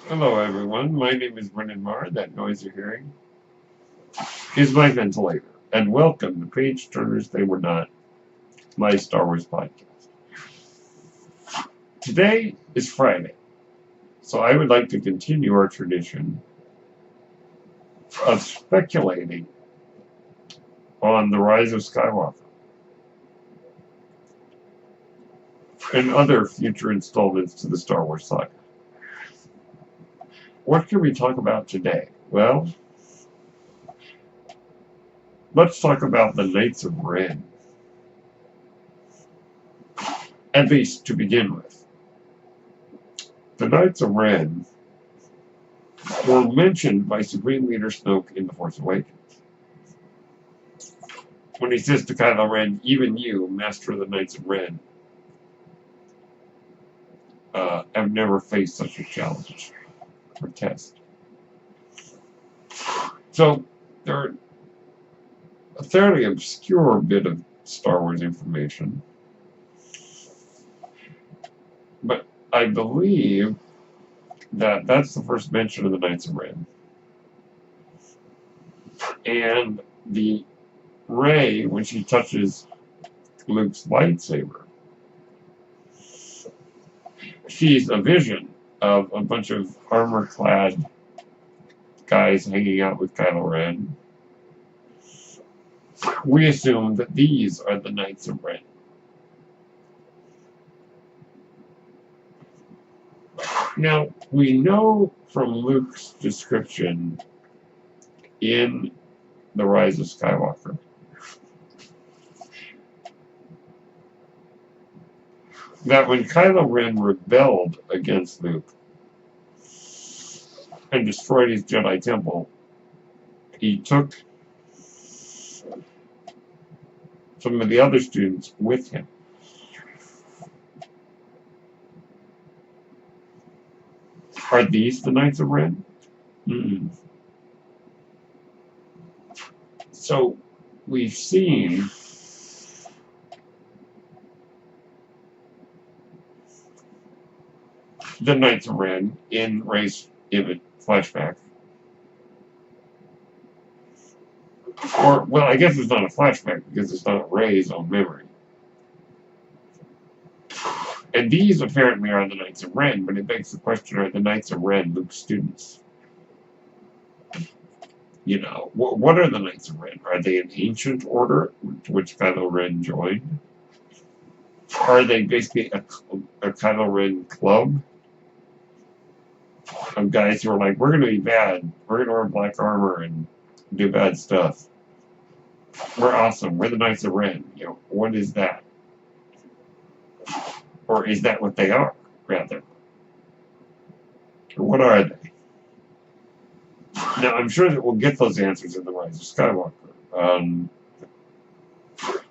Hello everyone, my name is Brennan Marr. That noise you're hearing is my ventilator. And welcome to Page Turners They Were Not, my Star Wars podcast. Today is Friday, so I would like to continue our tradition of speculating on the rise of Skywalker and other future installments to the Star Wars saga. What can we talk about today? Well, let's talk about the Knights of Ren, at least to begin with. The Knights of Ren were mentioned by Supreme Leader Snoke in The Force Awakens, when he says to Kylo Ren, "Even you, Master of the Knights of Ren, have never faced such a challenge or test." So, they're a fairly obscure bit of Star Wars information, but I believe that that's the first mention of the Knights of Ren. And the Rey, when she touches Luke's lightsaber, sees a vision of a bunch of armor-clad guys hanging out with Kylo Ren. We assume that these are the Knights of Ren. Now, we know from Luke's description in The Rise of Skywalker that when Kylo Ren rebelled against Luke and destroyed his Jedi Temple, he took some of the other students with him. Are these the Knights of Ren? So, we've seen the Knights of Ren in Rey's flashback. Or, well, I guess it's not a flashback because it's not Rey's own memory. And these apparently are the Knights of Ren, but it begs the question, are the Knights of Ren Luke's students? You know, what are the Knights of Ren? Are they an ancient order to which Kylo Ren joined? Are they basically a Kylo Ren club of guys who are like, we're going to be bad, we're going to wear black armor and do bad stuff. We're awesome, we're the Knights of Ren. You know, what is that? Or is that what they are, rather? Or what are they? Now, I'm sure that we'll get those answers in The Rise of Skywalker.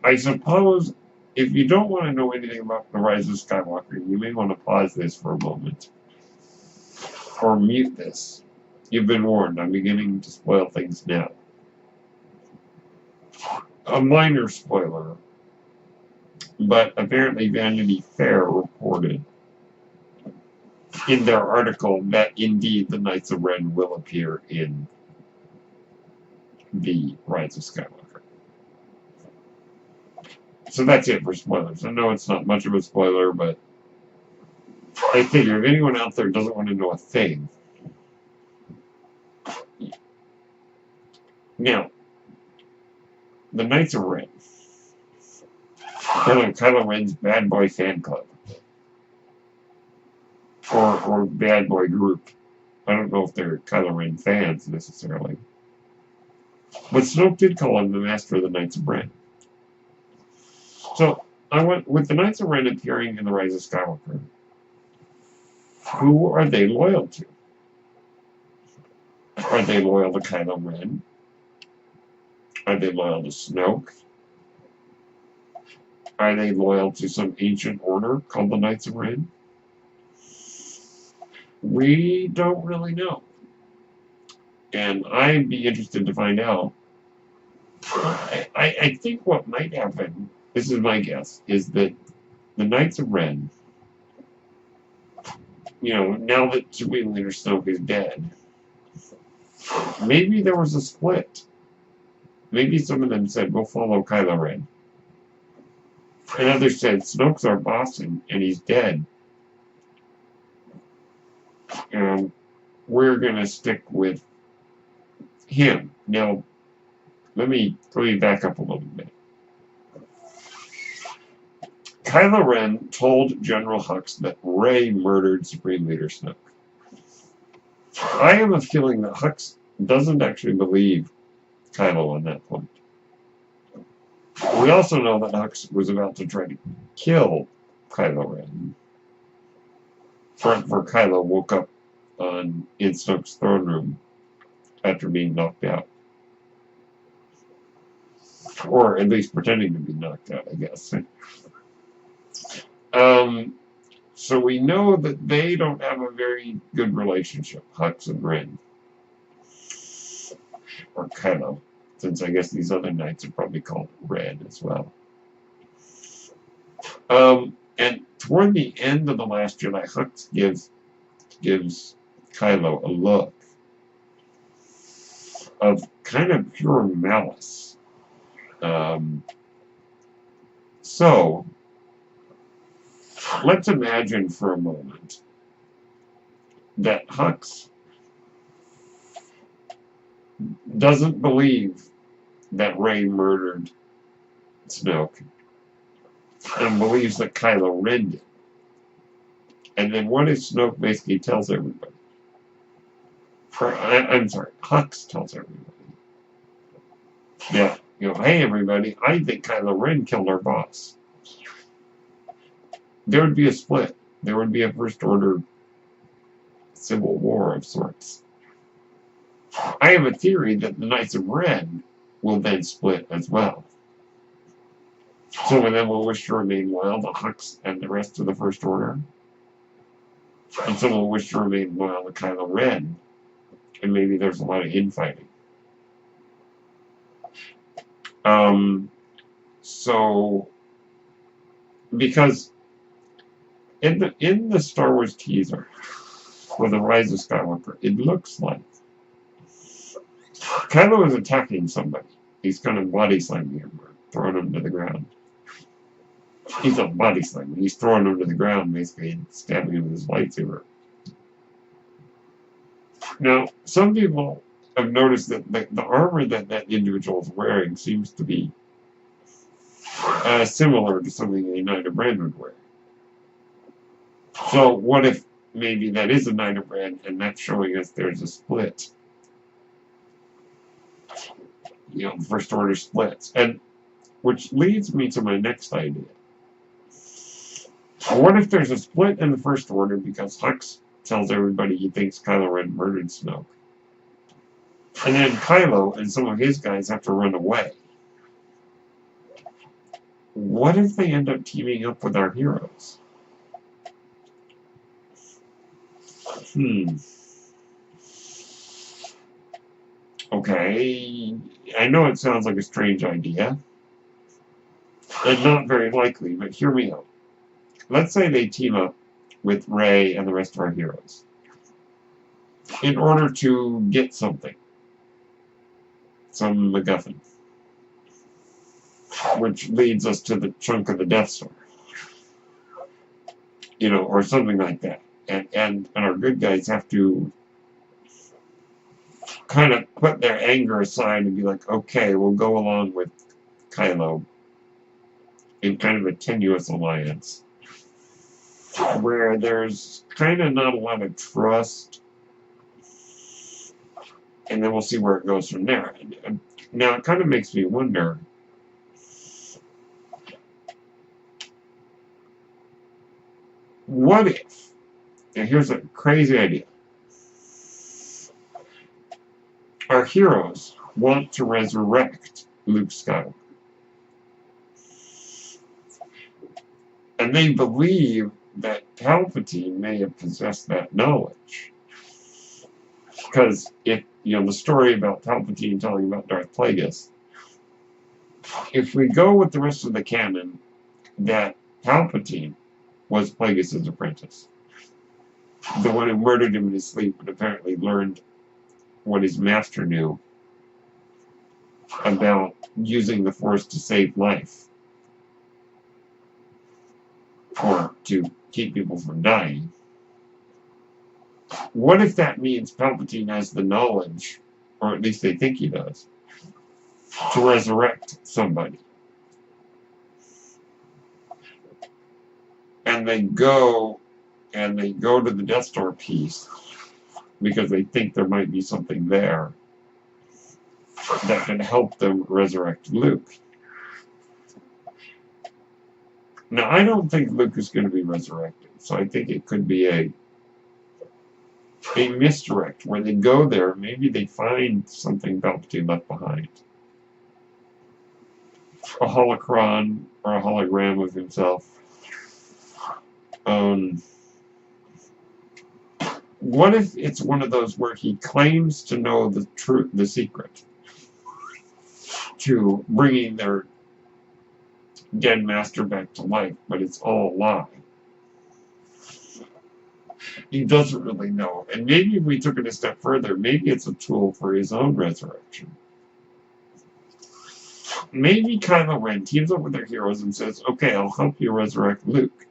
I suppose if you don't want to know anything about The Rise of Skywalker, you may want to pause this for a moment. Or mute this. You've been warned. I'm beginning to spoil things now. A minor spoiler, but apparently Vanity Fair reported in their article that indeed the Knights of Ren will appear in The Rise of Skywalker. So that's it for spoilers. I know it's not much of a spoiler, but I figure if anyone out there doesn't want to know a thing. Now, the Knights of Ren. They're like Kylo Ren's bad boy fan club. Or bad boy group. I don't know if they're Kylo Ren fans necessarily. But Snoke did call him the Master of the Knights of Ren. So, with the Knights of Ren appearing in The Rise of Skywalker, who are they loyal to? Are they loyal to Kylo Ren? Are they loyal to Snoke? Are they loyal to some ancient order called the Knights of Ren? We don't really know. And I'd be interested to find out. I think what might happen, this is my guess, is that the Knights of Ren now that Supreme Leader Snoke is dead, maybe there was a split. Maybe some of them said, we'll follow Kylo Ren. And others said, Snoke's our boss and he's dead. And we're going to stick with him. Now, let me back up a little bit. Kylo Ren told General Hux that Rey murdered Supreme Leader Snoke. I have a feeling that Hux doesn't actually believe Kylo on that point. We also know that Hux was about to try to kill Kylo Ren. For Kylo woke up in Snoke's throne room after being knocked out. Or at least pretending to be knocked out, I guess. So we know that they don't have a very good relationship, Hux and Ren. Or Kylo, since I guess these other knights are probably called Ren as well. And toward the end of The Last Jedi, Hux gives Kylo a look of kind of pure malice. So, let's imagine for a moment that Hux doesn't believe that Rey murdered Snoke and believes that Kylo Ren did. And then what if Snoke basically tells everybody? I'm sorry, Hux tells everybody. Yeah, hey everybody, I think Kylo Ren killed our boss. There would be a split. There would be a First Order civil war of sorts. I have a theory that the Knights of Ren will then split as well. Some of them will wish to remain loyal to Hux and the rest of the First Order. And some will wish to remain loyal to Kylo Ren. And maybe there's a lot of infighting. So, because in the Star Wars teaser for The Rise of Skywalker, it looks like Kylo is attacking somebody. He's kind of body slamming him or throwing him to the ground. He's not body slamming. He's throwing him to the ground, basically, and stabbing him with his lightsaber. Now, some people have noticed that the armor that individual is wearing seems to be similar to something a Knight of Ren would wear. So, what if maybe that is a Knight of Ren, and that's showing us there's a split? The First Order splits. And which leads me to my next idea. What if there's a split in the First Order because Hux tells everybody he thinks Kylo Ren murdered Snoke? And then Kylo and some of his guys have to run away. What if they end up teaming up with our heroes? Okay, I know it sounds like a strange idea, and not very likely, but hear me out. Let's say they team up with Rey and the rest of our heroes in order to get something. Some MacGuffin. Which leads us to the chunk of the Death Star. Or something like that. And our good guys have to kind of put their anger aside and be like, okay, we'll go along with Kylo in kind of a tenuous alliance where there's kind of not a lot of trust, and then we'll see where it goes from there. Now, it kind of makes me wonder, what if, and here's a crazy idea, our heroes want to resurrect Luke Skywalker. And they believe that Palpatine may have possessed that knowledge. Because if, the story about Palpatine telling about Darth Plagueis, if we go with the rest of the canon, that Palpatine was Plagueis' apprentice. the one who murdered him in his sleep, and apparently learned what his master knew about using the Force to save life, or to keep people from dying. What if that means Palpatine has the knowledge, or at least they think he does, to resurrect somebody? And they go to the Death Star piece because they think there might be something there that can help them resurrect Luke. Now, I don't think Luke is going to be resurrected, so I think it could be a misdirect where they go there, maybe they find something Palpatine left behind. A holocron or a hologram of himself. What if it's one of those where he claims to know the truth, the secret to bringing their dead master back to life, but it's all a lie? He doesn't really know. And maybe if we took it a step further, maybe it's a tool for his own resurrection. Maybe Kylo Ren teams up with their heroes and says, okay, I'll help you resurrect Luke.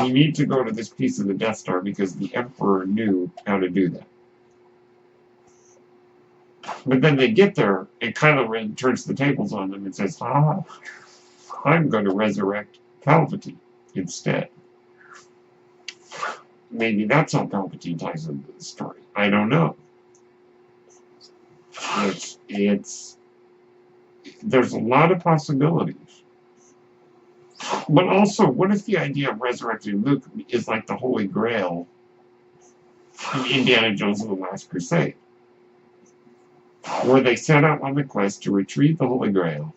We need to go to this piece of the Death Star because the Emperor knew how to do that. But then they get there, and Kylo Ren turns the tables on them and says, I'm going to resurrect Palpatine instead. Maybe that's how Palpatine ties into the story. I don't know. There's a lot of possibilities. But also, what if the idea of resurrecting Luke is like the Holy Grail in Indiana Jones and the Last Crusade, where they set out on the quest to retrieve the Holy Grail,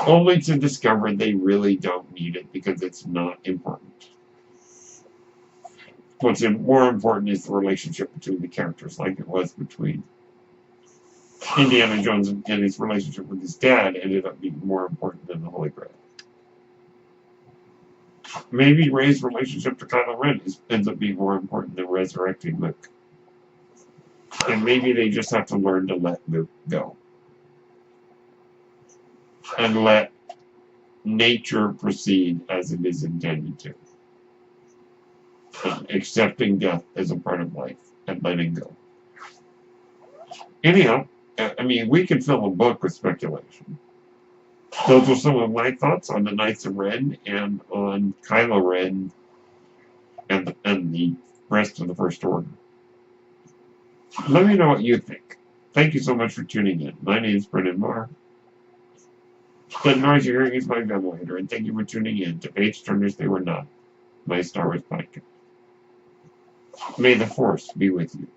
only to discover they really don't need it because it's not important. What's more important is the relationship between the characters, like it was between Indiana Jones and his relationship with his dad ended up being more important than the Holy Grail. Maybe Rey's relationship to Kylo Ren ends up being more important than resurrecting Luke. And maybe they just have to learn to let Luke go. And let nature proceed as it is intended to. Accepting death as a part of life and letting go. Anyhow, I mean, we could fill a book with speculation. Those are some of my thoughts on the Knights of Ren and on Kylo Ren and the rest of the First Order. Let me know what you think. Thank you so much for tuning in. My name is Brendan Marr. The noise you're hearing is my ventilator, and thank you for tuning in to Page Turners They Were Not, my Star Wars podcast. May the Force be with you.